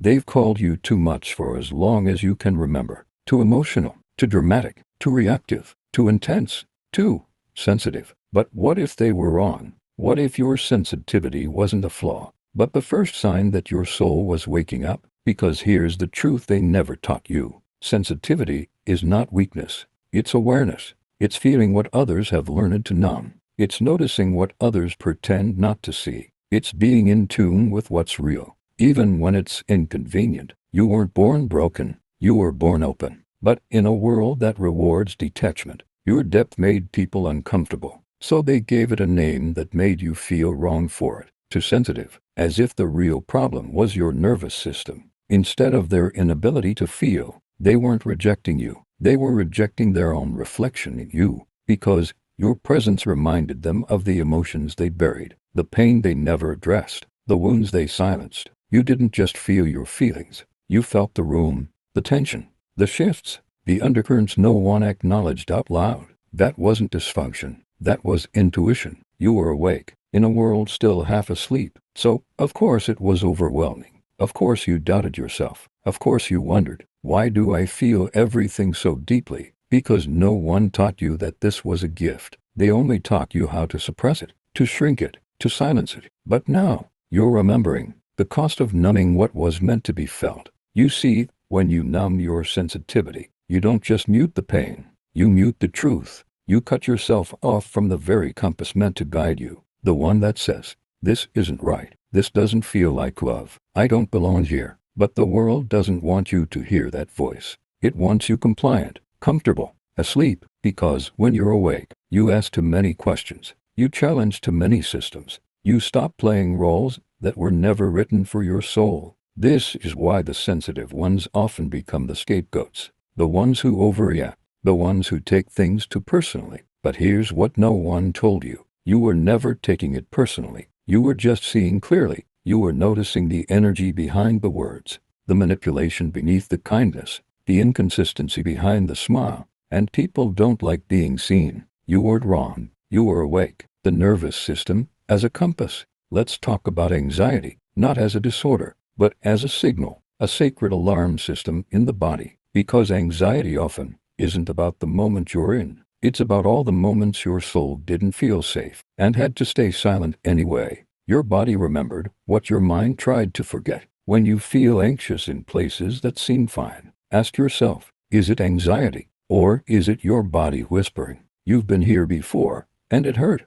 They've called you too much for as long as you can remember. Too emotional, too dramatic, too reactive, too intense, too sensitive. But what if they were wrong? What if your sensitivity wasn't a flaw, but the first sign that your soul was waking up? Because here's the truth they never taught you. Sensitivity is not weakness. It's awareness. It's feeling what others have learned to numb. It's noticing what others pretend not to see. It's being in tune with what's real, even when it's inconvenient. You weren't born broken. You were born open. But in a world that rewards detachment, your depth made people uncomfortable. So they gave it a name that made you feel wrong for it. Too sensitive, as if the real problem was your nervous system. Instead of their inability to feel, they weren't rejecting you. They were rejecting their own reflection in you, because your presence reminded them of the emotions they buried, the pain they never addressed, the wounds they silenced. You didn't just feel your feelings. You felt the room, the tension, the shifts, the undercurrents no one acknowledged out loud. That wasn't dysfunction. That was intuition. You were awake, in a world still half asleep. So, of course it was overwhelming. Of course you doubted yourself. Of course you wondered, why do I feel everything so deeply? Because no one taught you that this was a gift. They only taught you how to suppress it, to shrink it, to silence it. But now, you're remembering the cost of numbing what was meant to be felt. You see, when you numb your sensitivity, you don't just mute the pain. You mute the truth. You cut yourself off from the very compass meant to guide you. The one that says, this isn't right. This doesn't feel like love. I don't belong here. But the world doesn't want you to hear that voice. It wants you compliant, comfortable, asleep, because when you're awake, you ask too many questions. You challenge too many systems. You stop playing roles that were never written for your soul. This is why the sensitive ones often become the scapegoats, the ones who overreact, the ones who take things too personally. But here's what no one told you. You were never taking it personally. You were just seeing clearly. You were noticing the energy behind the words, the manipulation beneath the kindness, the inconsistency behind the smile. And people don't like being seen. You weren't wrong. You were awake. The nervous system, as a compass. Let's talk about anxiety, not as a disorder, but as a signal, a sacred alarm system in the body. Because anxiety often isn't about the moment you're in. It's about all the moments your soul didn't feel safe and had to stay silent anyway. Your body remembered what your mind tried to forget. When you feel anxious in places that seem fine, ask yourself, is it anxiety? Or is it your body whispering, you've been here before, and it hurt?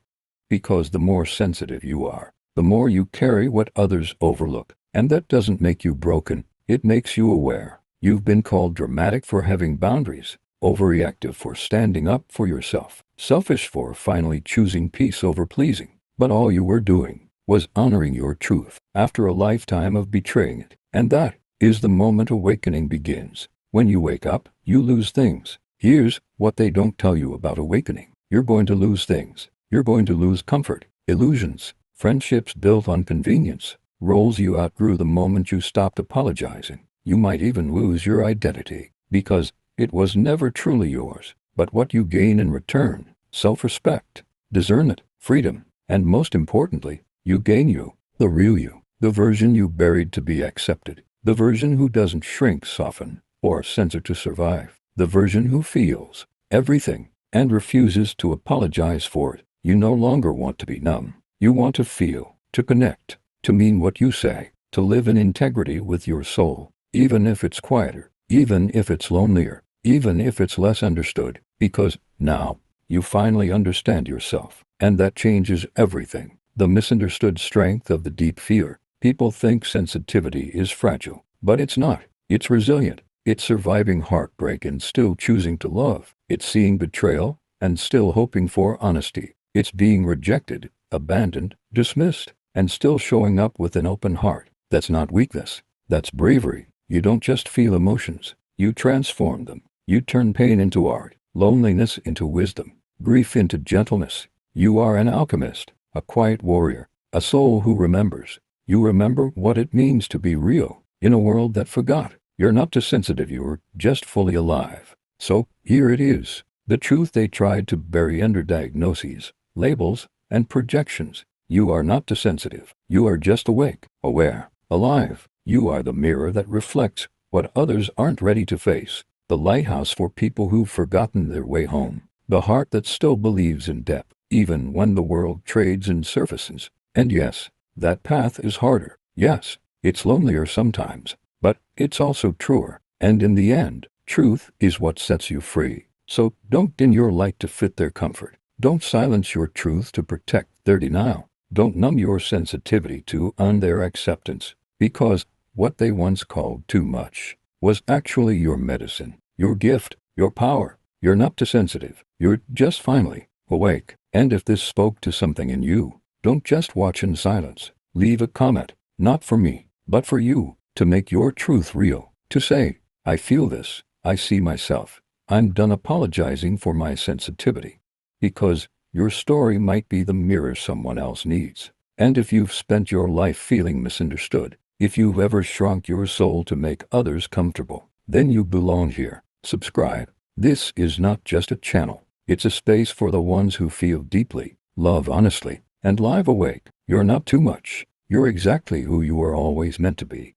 Because the more sensitive you are, the more you carry what others overlook. And that doesn't make you broken, it makes you aware. You've been called dramatic for having boundaries, overreactive for standing up for yourself, selfish for finally choosing peace over pleasing. But all you were doing was honoring your truth after a lifetime of betraying it. And that is the moment awakening begins. When you wake up, you lose things. Here's what they don't tell you about awakening. You're going to lose things. You're going to lose comfort, illusions, friendships built on convenience, roles you outgrew the moment you stopped apologizing. You might even lose your identity, because it was never truly yours. But what you gain in return, self-respect, discernment, freedom, and most importantly, you gain you, the real you, the version you buried to be accepted, the version who doesn't shrink, soften, or censor to survive, the version who feels everything and refuses to apologize for it. You no longer want to be numb. You want to feel, to connect, to mean what you say, to live in integrity with your soul, even if it's quieter, even if it's lonelier, even if it's less understood, because now you finally understand yourself, and that changes everything. The misunderstood strength of the deep fear. People think sensitivity is fragile, but it's not. It's resilient. It's surviving heartbreak and still choosing to love. It's seeing betrayal and still hoping for honesty. It's being rejected, abandoned, dismissed, and still showing up with an open heart. That's not weakness. That's bravery. You don't just feel emotions. You transform them. You turn pain into art, loneliness into wisdom, grief into gentleness. You are an alchemist, a quiet warrior, a soul who remembers. You remember what it means to be real in a world that forgot. You're not too sensitive, you're just fully alive. So, here it is, the truth they tried to bury under diagnoses, labels, and projections. You are not too sensitive. You are just awake, aware, alive, You are the mirror that reflects what others aren't ready to face, the lighthouse for people who've forgotten their way home, the heart that still believes in depth, even when the world trades in surfaces. And yes, that path is harder. Yes, it's lonelier sometimes, but it's also truer. And in the end, truth is what sets you free. So don't dim your light to fit their comfort. Don't silence your truth to protect their denial. Don't numb your sensitivity to earn their acceptance, because what they once called too much was actually your medicine, your gift, your power. You're not too sensitive. You're just finally awake. And if this spoke to something in you, don't just watch in silence. Leave a comment, not for me, but for you, to make your truth real. To say, I feel this, I see myself. I'm done apologizing for my sensitivity. Because your story might be the mirror someone else needs. And if you've spent your life feeling misunderstood, if you've ever shrunk your soul to make others comfortable, then you belong here. Subscribe. This is not just a channel. It's a space for the ones who feel deeply, love honestly, and live awake. You're not too much. You're exactly who you were always meant to be.